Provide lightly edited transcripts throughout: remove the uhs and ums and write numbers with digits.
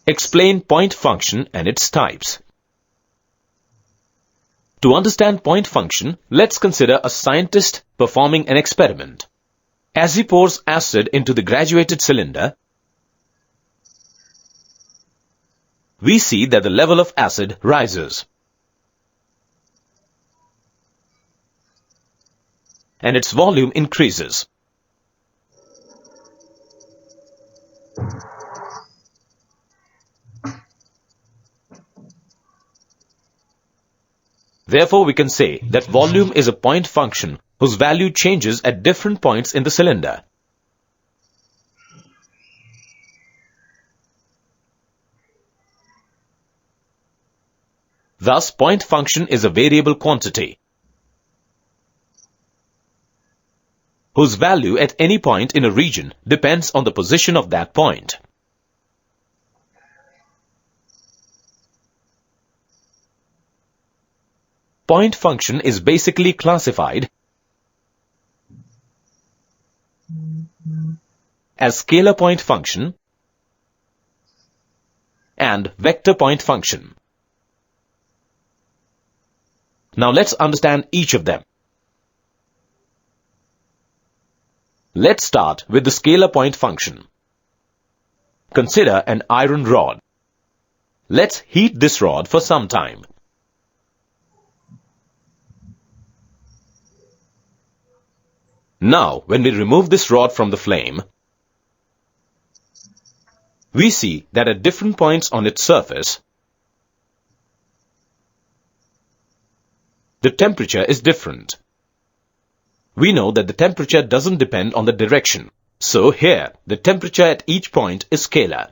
Explain point function and its types. To understand point function, let's consider a scientist performing an experiment. As he pours acid into the graduated cylinder, we see that the level of acid rises and its volume increases. Therefore, we can say that volume is a point function whose value changes at different points in the cylinder. Thus, point function is a variable quantity whose value at any point in a region depends on the position of that point. Point function is basically classified as scalar point function and vector point function. Now let's understand each of them. Let's start with the scalar point function. Consider an iron rod. Let's heat this rod for some time. Now, when we remove this rod from the flame, we see that at different points on its surface, the temperature is different. We know that the temperature doesn't depend on the direction. So here, the temperature at each point is scalar.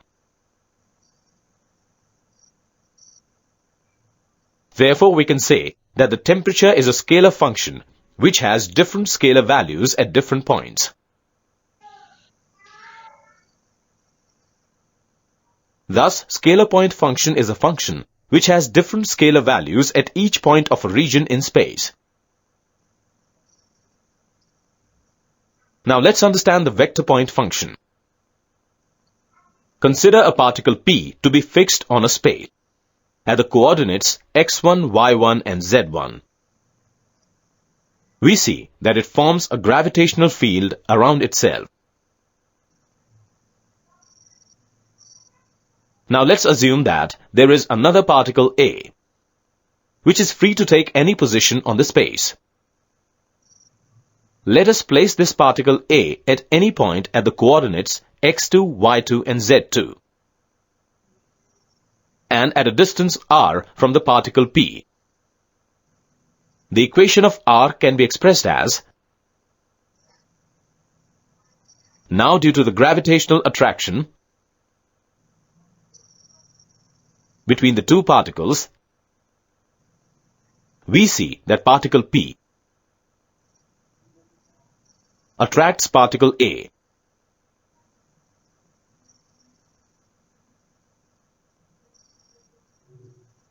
Therefore, we can say that the temperature is a scalar function which has different scalar values at different points. Thus, scalar point function is a function which has different scalar values at each point of a region in space. Now let's understand the vector point function. Consider a particle P to be fixed on a space at the coordinates x1, y1 and z1. We see that it forms a gravitational field around itself. Now let's assume that there is another particle A, which is free to take any position on the space. Let us place this particle A at any point at the coordinates x2, y2 and z2, and at a distance r from the particle P. The equation of r can be expressed as, now due to the gravitational attraction between the two particles, we see that particle P attracts particle A.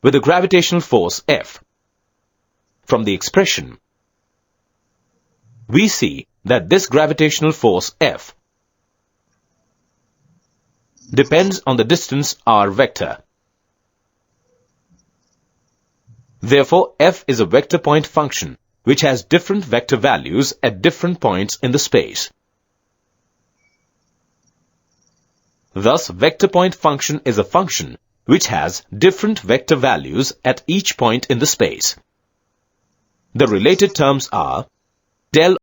With a gravitational force F. From the expression, we see that this gravitational force F depends on the distance r vector. Therefore, F is a vector point function which has different vector values at different points in the space. Thus, vector point function is a function which has different vector values at each point in the space. The related terms are del